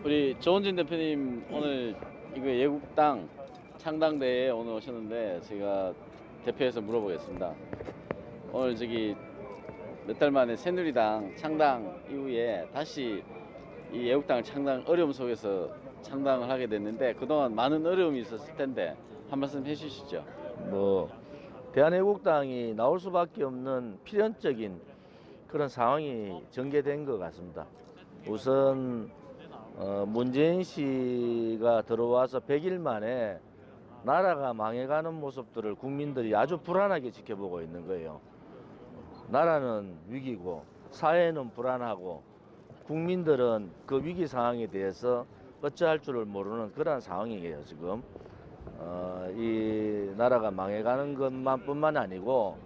우리 조원진 대표님 오늘 이거 애국당 창당대회에 오늘 오셨는데 제가 대표해서 물어보겠습니다. 오늘 저기 몇 달 만에 새누리당 창당 이후에 다시 이 애국당을 어려움 속에서 창당을 하게 됐는데 그동안 많은 어려움이 있었을 텐데 한 말씀 해주시죠. 뭐 대한애국당이 나올 수밖에 없는 필연적인 그런 상황이 전개된 것 같습니다. 우선 문재인 씨가 들어와서 100일 만에 나라가 망해가는 모습들을 국민들이 아주 불안하게 지켜보고 있는 거예요. 나라는 위기고 사회는 불안하고 국민들은 그 위기 상황에 대해서 어찌할 줄을 모르는 그런 상황이에요. 지금 이 나라가 망해가는 것만뿐만 아니고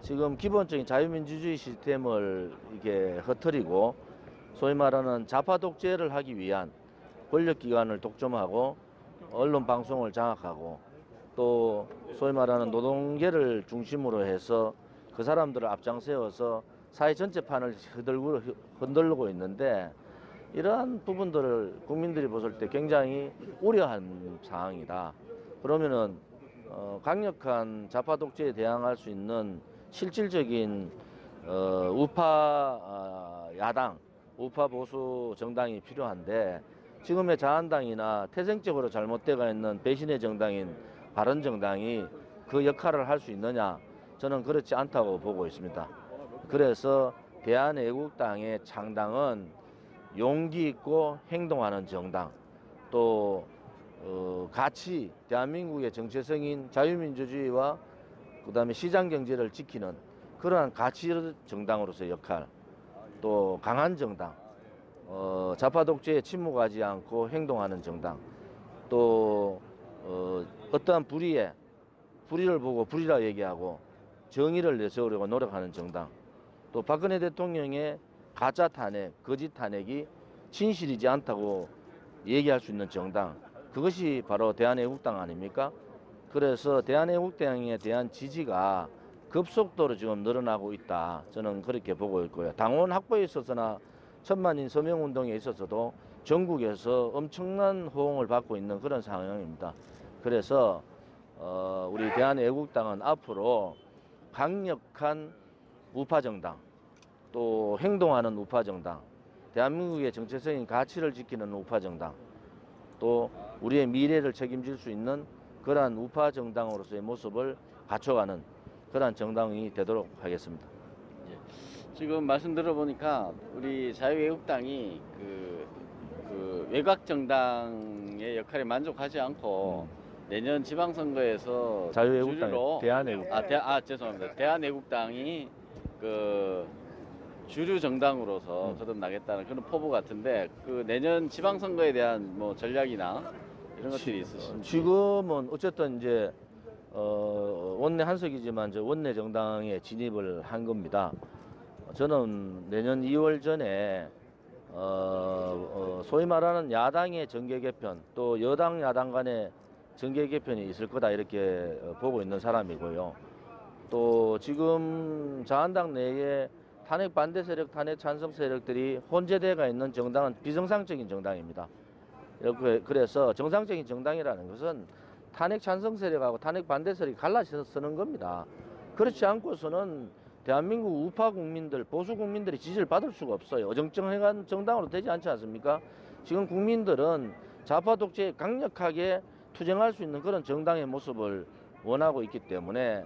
지금 기본적인 자유민주주의 시스템을 이게 흐트리고 소위 말하는 좌파 독재를 하기 위한 권력기관을 독점하고 언론 방송을 장악하고 또 소위 말하는 노동계를 중심으로 해서 그 사람들을 앞장세워서 사회 전체판을 흔들고 있는데 이러한 부분들을 국민들이 봤을 때 굉장히 우려한 상황이다. 그러면은 강력한 좌파 독재에 대항할 수 있는 실질적인 우파 야당, 우파 보수 정당이 필요한데 지금의 자한당이나 태생적으로 잘못되어 있는 배신의 정당인 바른정당이 그 역할을 할 수 있느냐? 저는 그렇지 않다고 보고 있습니다. 그래서 대한애국당의 창당은 용기 있고 행동하는 정당, 또 가치, 대한민국의 정체성인 자유민주주의와 그다음에 시장경제를 지키는 그러한 가치 정당으로서의 역할, 또 강한 정당, 좌파 독재에 침묵하지 않고 행동하는 정당, 또 어떠한 불의를 보고 불의라 얘기하고 정의를 내세우려고 노력하는 정당, 또 박근혜 대통령의 가짜 탄핵, 거짓 탄핵이 진실이지 않다고 얘기할 수 있는 정당, 그것이 바로 대한애국당 아닙니까? 그래서 대한애국당에 대한 지지가 급속도로 지금 늘어나고 있다. 저는 그렇게 보고 있고요. 당원 확보에 있어서나 천만인 서명운동에 있어서도 전국에서 엄청난 호응을 받고 있는 그런 상황입니다. 그래서 우리 대한애국당은 앞으로 강력한 우파정당, 또 행동하는 우파정당, 대한민국의 정체성인 가치를 지키는 우파정당, 또 우리의 미래를 책임질 수 있는 그러한 우파정당으로서의 모습을 갖춰가는 그러한 정당이 되도록 하겠습니다. 지금 말씀 들어보니까 우리 자유애국당이 외곽 정당의 역할에 만족하지 않고 내년 지방선거에서 자유애국당, 대한애국당. 죄송합니다. 대한애국당이 그 주류 정당으로서 거듭나겠다는 그런 포부 같은데 그 내년 지방선거에 대한 뭐 전략이나 이런 것들이 있으신지. 지금은 어쨌든 이제 원내 한석이지만 저 원내 정당에 진입을 한 겁니다. 저는 내년 2월 전에 소위 말하는 야당의 정계 개편, 또 여당 야당 간의 정계 개편이 있을 거다 이렇게 보고 있는 사람이고요. 또 지금 자한당 내에 탄핵 반대 세력, 탄핵 찬성 세력들이 혼재되어 있는 정당은 비정상적인 정당입니다. 그래서 정상적인 정당이라는 것은 탄핵 찬성 세력하고 탄핵 반대 세력이 갈라서 쓰는 겁니다. 그렇지 않고서는 대한민국 우파 국민들, 보수 국민들이 지지를 받을 수가 없어요. 어정쩡한 정당으로 되지 않지 않습니까? 지금 국민들은 좌파 독재에 강력하게 투쟁할 수 있는 그런 정당의 모습을 원하고 있기 때문에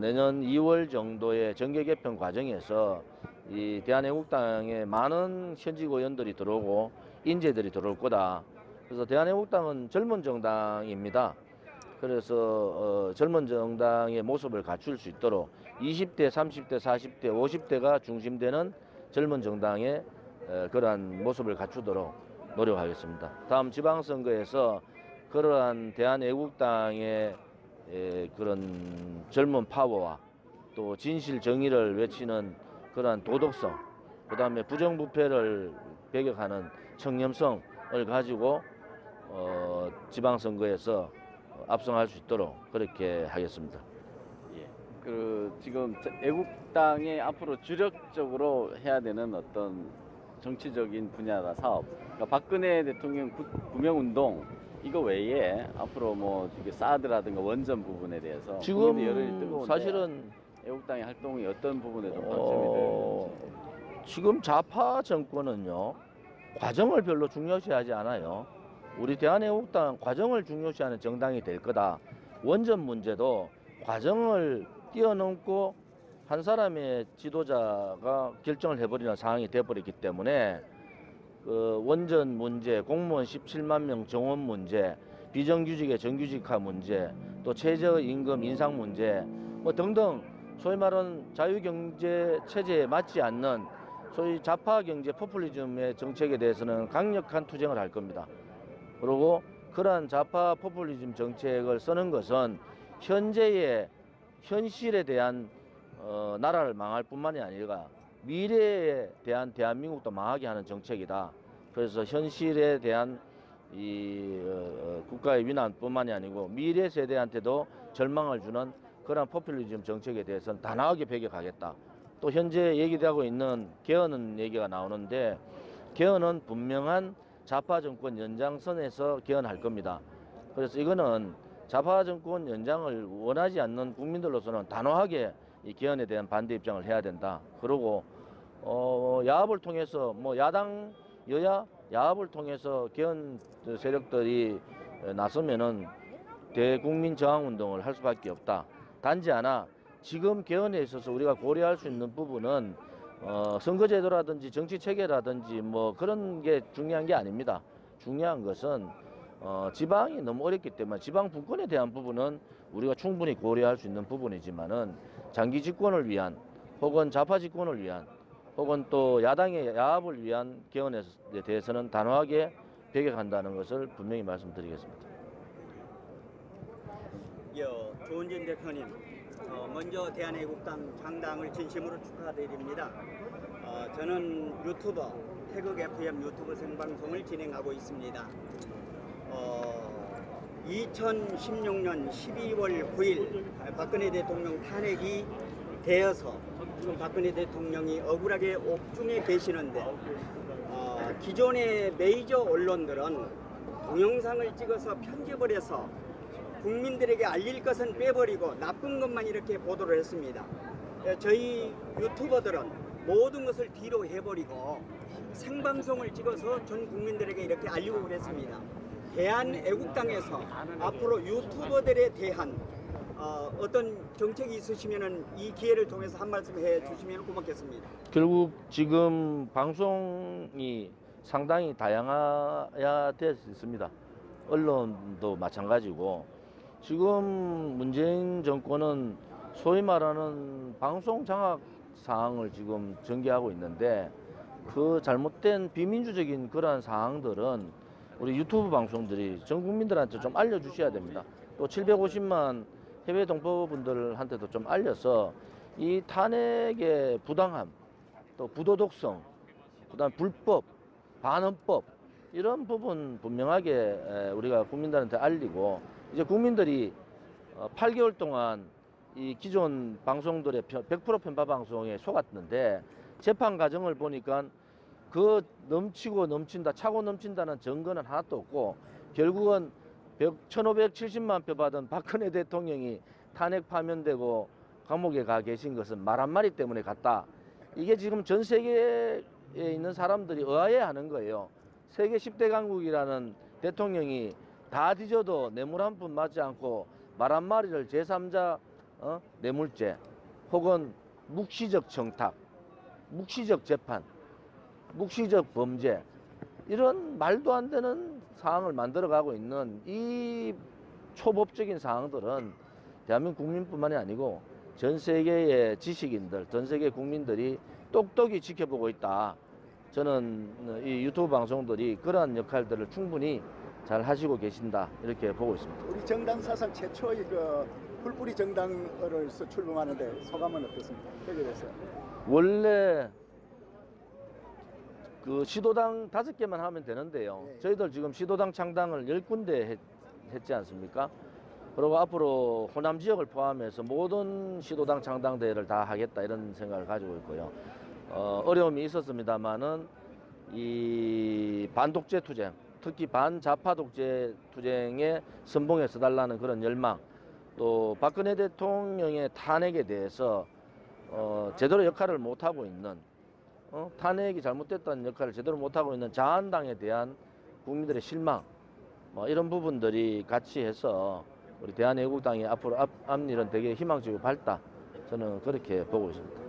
내년 2월 정도의 정계 개편 과정에서 이 대한애국당에 많은 현직 의원들이 들어오고 인재들이 들어올 거다. 그래서 대한애국당은 젊은 정당입니다. 그래서 젊은 정당의 모습을 갖출 수 있도록 20대, 30대, 40대, 50대가 중심되는 젊은 정당의 그러한 모습을 갖추도록 노력하겠습니다. 다음 지방선거에서 그러한 대한애국당의 그런 젊은 파워와 또 진실 정의를 외치는 그러한 도덕성, 그 다음에 부정부패를 배격하는 청렴성을 가지고 지방선거에서 압승할 수 있도록 그렇게 하겠습니다. 예. 지금 애국당의 앞으로 주력적으로 해야 되는 어떤 정치적인 분야다 사업. 그러니까 박근혜 대통령 구명운동 이거 외에 앞으로 뭐 이게 사드라든가 원전 부분에 대해서 국민의 여론이 지금 뜨거운데 사실은 애국당의 활동이 어떤 부분에 좀 방점이 될지. 지금 좌파 정권은요 과정을 별로 중요시하지 않아요. 우리 대한애국당 과정을 중요시하는 정당이 될 거다. 원전 문제도 과정을 뛰어넘고 한 사람의 지도자가 결정을 해버리는 상황이 돼버렸기 때문에 그 원전 문제, 공무원 17만 명 정원 문제, 비정규직의 정규직화 문제, 또 최저임금 인상 문제 뭐 등등 소위 말하는 자유경제 체제에 맞지 않는 소위 좌파 경제 포퓰리즘의 정책에 대해서는 강력한 투쟁을 할 겁니다. 그리고 그러한 좌파 포퓰리즘 정책을 쓰는 것은 현재의 현실에 대한 나라를 망할 뿐만이 아니라 미래에 대한 대한민국도 망하게 하는 정책이다. 그래서 현실에 대한 이 국가의 위난뿐만이 아니고 미래 세대한테도 절망을 주는 그런 포퓰리즘 정책에 대해서는 단호하게 배격하겠다. 또 현재 얘기되고 있는 개헌은 얘기가 나오는데 개헌은 분명한 좌파 정권 연장선에서 개헌할 겁니다. 그래서 이거는 좌파 정권 연장을 원하지 않는 국민들로서는 단호하게 이 개헌에 대한 반대 입장을 해야 된다. 그리고 야합을 통해서 뭐 야당 여야 야합을 통해서 개헌 세력들이 나서면은 대국민 저항 운동을 할 수밖에 없다. 단지 하나 지금 개헌에 있어서 우리가 고려할 수 있는 부분은 선거제도라든지 정치 체계라든지 뭐 그런 게 중요한 게 아닙니다. 중요한 것은 지방이 너무 어렵기 때문에 지방 분권에 대한 부분은 우리가 충분히 고려할 수 있는 부분이지만은 장기 집권을 위한 혹은 좌파 집권을 위한 혹은 또 야당의 야합을 위한 개헌에 대해서는 단호하게 배격한다는 것을 분명히 말씀드리겠습니다. 조은진 대표님, 먼저 대한애국당 창당을 진심으로 축하드립니다. 저는 유튜버 태극 FM 유튜브 생방송을 진행하고 있습니다. 2016년 12월 9일 박근혜 대통령 탄핵이 되어서 지금 박근혜 대통령이 억울하게 옥중에 계시는데 기존의 메이저 언론들은 동영상을 찍어서 편집을 해서 국민들에게 알릴 것은 빼버리고 나쁜 것만 이렇게 보도를 했습니다. 저희 유튜버들은 모든 것을 뒤로 해버리고 생방송을 찍어서 전 국민들에게 이렇게 알리고 그랬습니다. 대한애국당에서 앞으로 유튜버들에 대한 어떤 정책이 있으시면 이 기회를 통해서 한 말씀 해주시면 고맙겠습니다. 결국 지금 방송이 상당히 다양해야 됐습니다. 언론도 마찬가지고 지금 문재인 정권은 소위 말하는 방송 장악 사항을 지금 전개하고 있는데 그 잘못된 비민주적인 그러한 사항들은 우리 유튜브 방송들이 전 국민들한테 좀 알려주셔야 됩니다. 또 750만 해외 동포분들한테도 좀 알려서 이 탄핵의 부당함, 또 부도덕성, 그다음 불법, 반헌법 이런 부분 분명하게 우리가 국민들한테 알리고 이제 국민들이 8개월 동안 이 기존 방송들의 100% 편파 방송에 속았는데 재판 과정을 보니까 그 넘치고 넘친다, 차고 넘친다는 증거는 하나도 없고 결국은 1570만 표 받은 박근혜 대통령이 탄핵 파면되고 감옥에 가 계신 것은 말 한마디 때문에 갔다. 이게 지금 전 세계에 있는 사람들이 의아해하는 거예요. 세계 10대 강국이라는 대통령이 다 뒤져도 뇌물 한 푼 맞지 않고 말 한마디를 제3자 뇌물죄 혹은 묵시적 청탁, 묵시적 재판, 묵시적 범죄 이런 말도 안 되는 사항을 만들어가고 있는 이 초법적인 사항들은 대한민국 국민뿐만이 아니고 전 세계의 지식인들, 전 세계 국민들이 똑똑히 지켜보고 있다. 저는 이 유튜브 방송들이 그러한 역할들을 충분히 잘 하시고 계신다 이렇게 보고 있습니다. 우리 정당 사상 최초의 그 풀뿌리 정당으로서 출범하는데 소감은 어떻습니까? 여기에 대해서. 원래 그 시도당 5개만 하면 되는데요. 네. 저희들 지금 시도당 창당을 10군데 했지 않습니까? 그리고 앞으로 호남 지역을 포함해서 모든 시도당 창당대회를 다 하겠다 이런 생각을 가지고 있고요. 어려움이 있었습니다만은 이 반독재 투쟁, 특히 반자파 독재 투쟁에 선봉에 서달라는 그런 열망, 또 박근혜 대통령의 탄핵에 대해서 제대로 역할을 못하고 있는, 탄핵이 잘못됐다는 역할을 제대로 못하고 있는 자한당에 대한 국민들의 실망, 이런 부분들이 같이 해서 우리 대한애국당이 앞으로 앞일은 되게 희망적이고 밝다, 저는 그렇게 보고 있습니다.